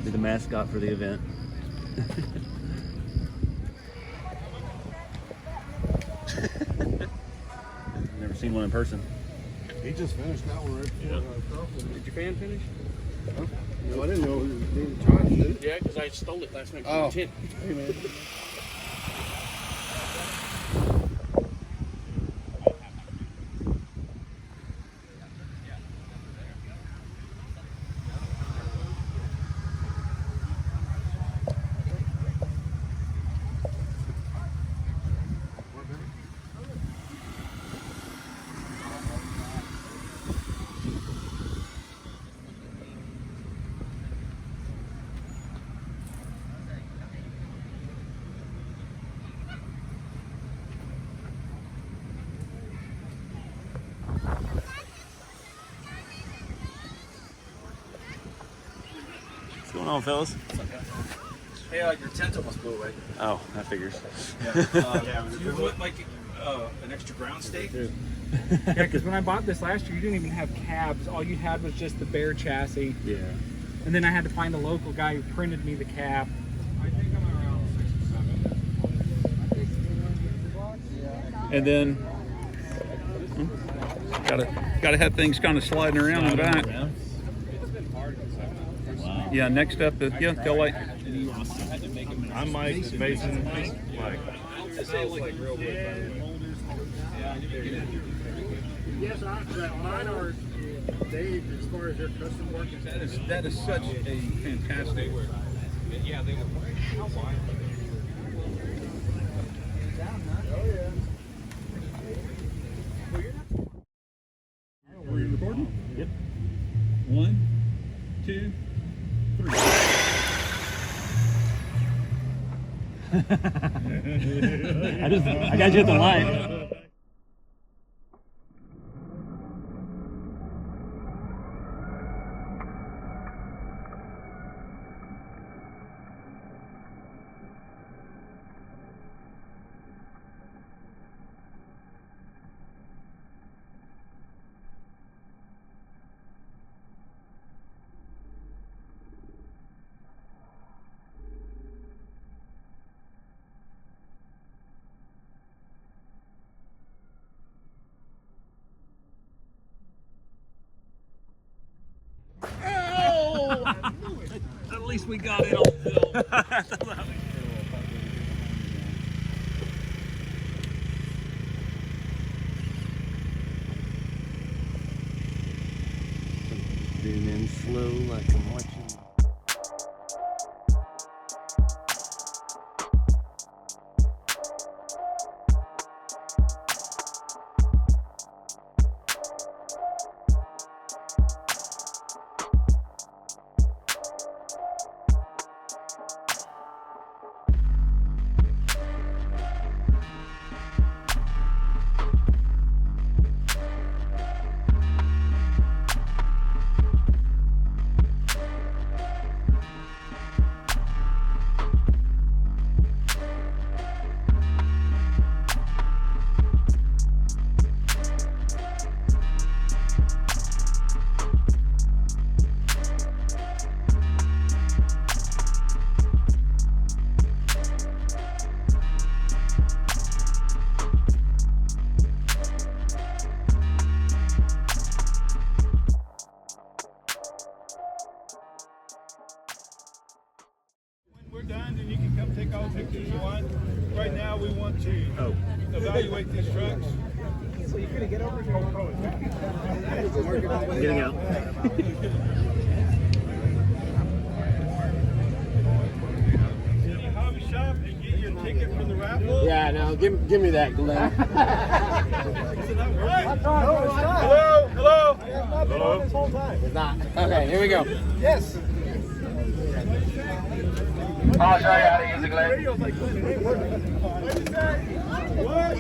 Be the mascot for the event. Never seen one in person. He just finished that one right before Crawlfest. Did your fan finish? Huh? No, I didn't know it was being charged, did it? Yeah, because I stole it last night from Oh. the tent. Hey, man. What's going on, fellas? Hey, your tent almost blew away. Oh, that figures. Yeah, you want like an extra ground stake? Yeah, because when I bought this last year, you didn't even have cabs. All you had was just the bare chassis. Yeah. And then I had to find a local guy who printed me the cab. I think I'm around 6 or 7. And then gotta have things kind of sliding around in the back. It's been hard. Wow. Yeah. Next up, yeah, tell like. I'm Mike, Mason, Mike. Yes, mine are Dave as far as their custom work. That is such a fantastic. Yeah, they were. Were you recording? Yep. 1, 2, 3. I got you at the line. At least we got it on film. Zoom in slow like I'm watching. We're done, then you can come take all the pictures you want. Right now, we want to evaluate these trucks. So you're gonna get over here. I'm getting out. Hobby shop and get your ticket for the raffle. Yeah, now give me that, Glenn. Hello, hello. Hello. This whole time. It's not. Okay, here we go. Yes. I'll show you how to use it, Glenn. Radio's like, Glenn, it ain't working. What'd you say? What?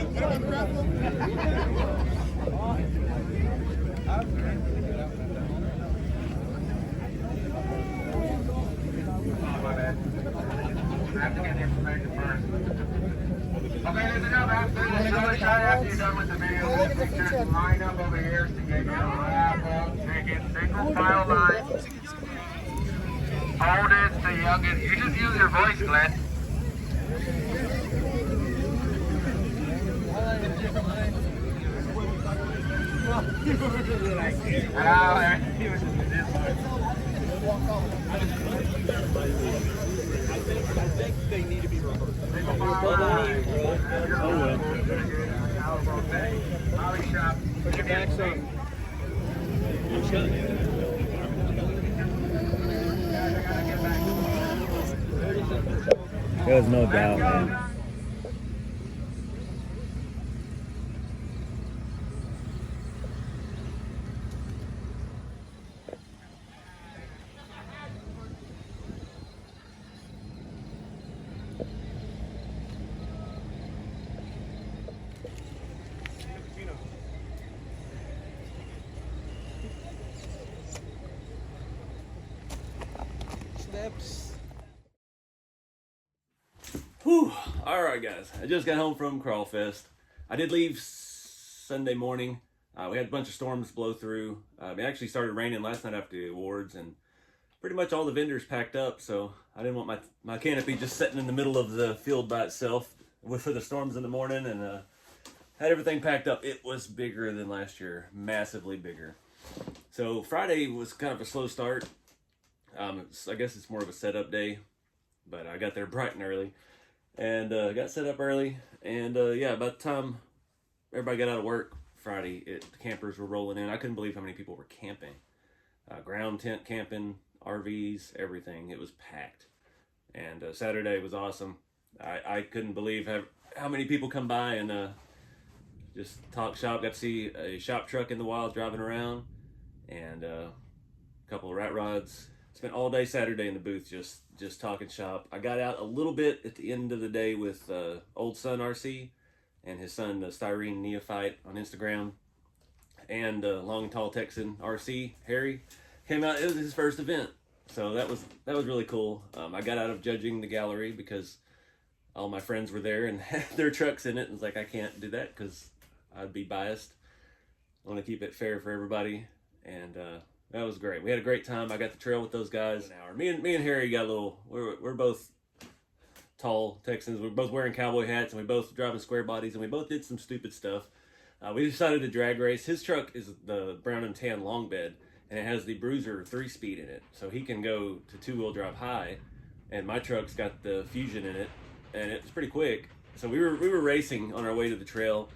I have to get the information first. Okay, ladies and gentlemen, after you're done with the video, the pictures line up over here to get your raffle ticket, single file line. Hold it. the youngin. You just use your voice, Glenn. I think they need to be rehearsed. Molly shop. Put your backs up. There's no doubt, man. Steps. Whew. All right, guys. I just got home from Crawlfest. I did leave Sunday morning. We had a bunch of storms blow through. It actually started raining last night after the awards, and pretty much all the vendors packed up, so I didn't want my canopy just sitting in the middle of the field by itself for the storms in the morning, and had everything packed up. It was bigger than last year, massively bigger. So Friday was kind of a slow start. I guess it's more of a setup day, but I got there bright and early, and got set up early, and yeah, by the time everybody got out of work Friday, the campers were rolling in. I couldn't believe how many people were camping. Ground tent camping, RVs, everything. It was packed. And Saturday was awesome. I couldn't believe how many people come by and just talk shop. Got to see a shop truck in the wild driving around, and a couple of rat rods. Spent all day Saturday in the booth just talking shop. I got out a little bit at the end of the day with Old Son RC and his son, the Styrene Neophyte, on Instagram, and Long and Tall Texan RC, Harry, came out. It was his first event, so that was really cool. I got out of judging the gallery because all my friends were there and had their trucks in it, and it's like, I can't do that because I'd be biased. I want to keep it fair for everybody, and that was great. We had a great time. I got to trail with those guys an hour. Me and Harry got a little. We're both tall Texans. We're both wearing cowboy hats, and we both driving square bodies, and we both did some stupid stuff. We decided to drag race. His truck is the brown and tan long bed, and it has the Bruiser 3-speed in it, so he can go to two-wheel drive high. And my truck's got the Fusion in it, and it's pretty quick. So we were racing on our way to the trail,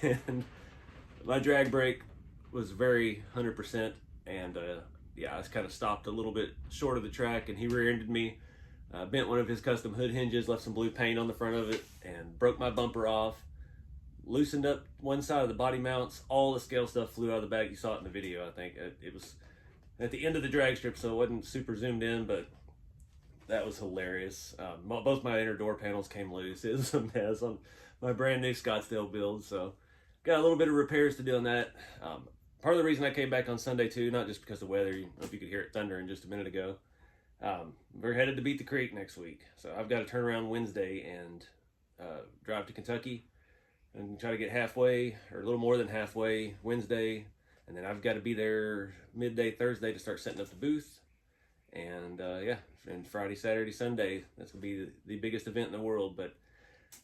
and my drag brake was very 100%, and yeah, I just kind of stopped a little bit short of the track, and he rear-ended me. Bent one of his custom hood hinges, left some blue paint on the front of it, and broke my bumper off. Loosened up one side of the body mounts. All the scale stuff flew out of the back. You saw it in the video, I think. It was at the end of the drag strip, so it wasn't super zoomed in, but that was hilarious. Both my inner door panels came loose. It was a mess on my brand new Scottsdale build, so got a little bit of repairs to do on that. Part of the reason I came back on Sunday too, not just because of the weather. I don't know if you could hear it thundering just a minute ago. We're headed to Beat the Creek next week, so I've got to turn around Wednesday and drive to Kentucky and try to get halfway, or a little more than halfway, Wednesday, and then I've got to be there midday Thursday to start setting up the booth, and yeah, and Friday, Saturday, Sunday, that's going to be the biggest event in the world. But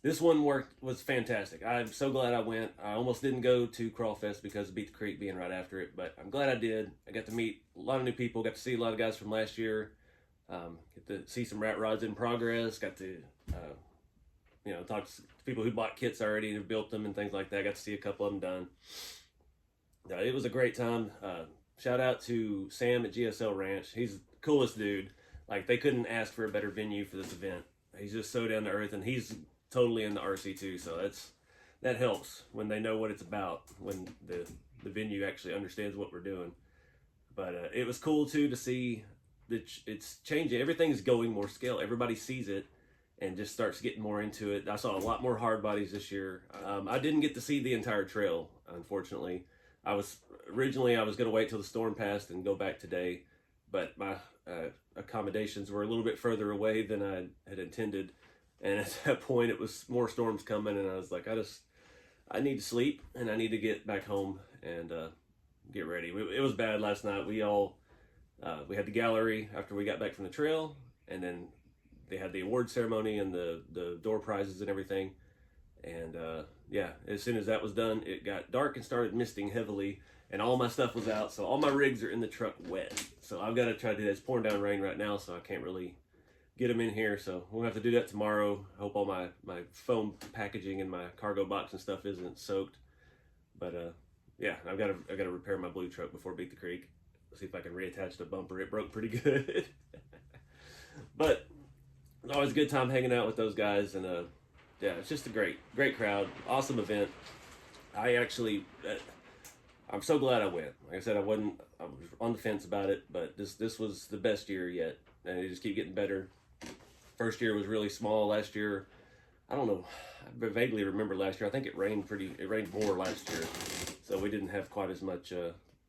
this one was fantastic. I'm so glad I went. I almost didn't go to Crawlfest because of Beat the Creek being right after it, but I'm glad I did. I got to meet a lot of new people, got to see a lot of guys from last year, get to see some rat rods in progress, got to talk to people who bought kits already and have built them and things like that. I got to see a couple of them done. It was a great time. Shout out to Sam at GSL Ranch. He's the coolest dude. Like, they couldn't ask for a better venue for this event. He's just so down to earth, and he's totally in the RC too, so that helps when they know what it's about, when the venue actually understands what we're doing. But it was cool too to see that it's changing. Everything's going more scale. Everybody sees it and just starts getting more into it. I saw a lot more hard bodies this year. I didn't get to see the entire trail, unfortunately. Originally I was going to wait till the storm passed and go back today, but my accommodations were a little bit further away than I had intended. And at that point, it was more storms coming, and I was like, I need to sleep, and I need to get back home and get ready. It was bad last night. We had the gallery after we got back from the trail, and then they had the award ceremony and the door prizes and everything. And yeah, as soon as that was done, it got dark and started misting heavily, and all my stuff was out, so all my rigs are in the truck wet. So I've got to try to do that. It's pouring down rain right now, so I can't really get them in here, so we'll have to do that tomorrow. I hope all my foam packaging and my cargo box and stuff isn't soaked. But yeah, I've got to repair my blue truck before Beat the Creek. See if I can reattach the bumper. It broke pretty good. But always a good time hanging out with those guys, and yeah, it's just a great crowd, awesome event. I'm so glad I went. Like I said, I was on the fence about it, but this was the best year yet, and it just keep getting better. First year was really small. Last year, I don't know, I vaguely remember last year. I think it rained more last year, so we didn't have quite as much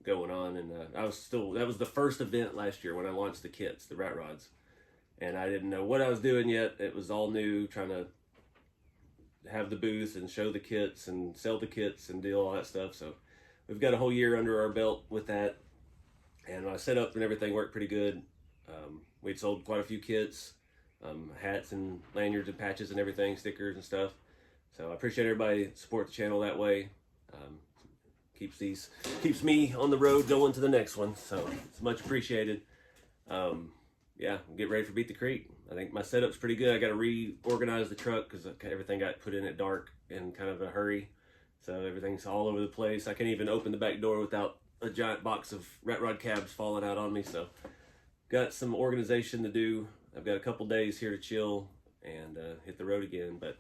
going on. And that was the first event last year when I launched the kits, the rat rods, and I didn't know what I was doing yet. It was all new, trying to have the booth and show the kits and sell the kits and do all that stuff. So we've got a whole year under our belt with that, and my setup and everything worked pretty good. We'd sold quite a few kits, hats and lanyards and patches and everything, stickers and stuff. So I appreciate everybody support the channel that way. Keeps me on the road going to the next one, so it's much appreciated. Yeah, get ready for Beat the Creek. I think my setup's pretty good. I got to reorganize the truck because everything got put in at dark in kind of a hurry, so everything's all over the place. I can't even open the back door without a giant box of rat rod cabs falling out on me. So got some organization to do. I've got a couple days here to chill and hit the road again. But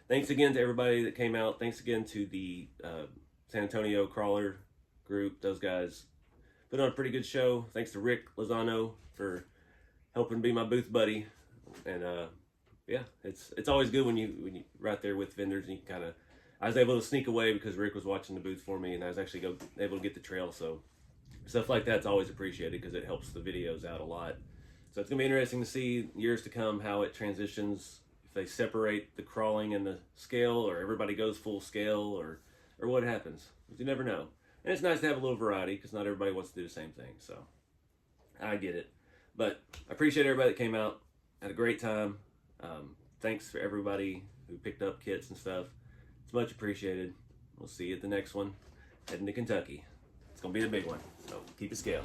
thanks again to everybody that came out. Thanks again to the San Antonio Crawler group. Those guys put on a pretty good show. Thanks to Rick Lozano for helping be my booth buddy. And yeah, it's always good when you right there with vendors, and you kind of, I was able to sneak away because Rick was watching the booth for me, and I was actually able to get the trail. So stuff like that's always appreciated because it helps the videos out a lot. So it's gonna be interesting to see years to come how it transitions, if they separate the crawling and the scale, or everybody goes full scale, or what happens. You never know. And it's nice to have a little variety because not everybody wants to do the same thing. So I get it. But I appreciate everybody that came out. Had a great time. Thanks for everybody who picked up kits and stuff. It's much appreciated. We'll see you at the next one. Heading to Kentucky. It's going to be the big one. So keep it scale.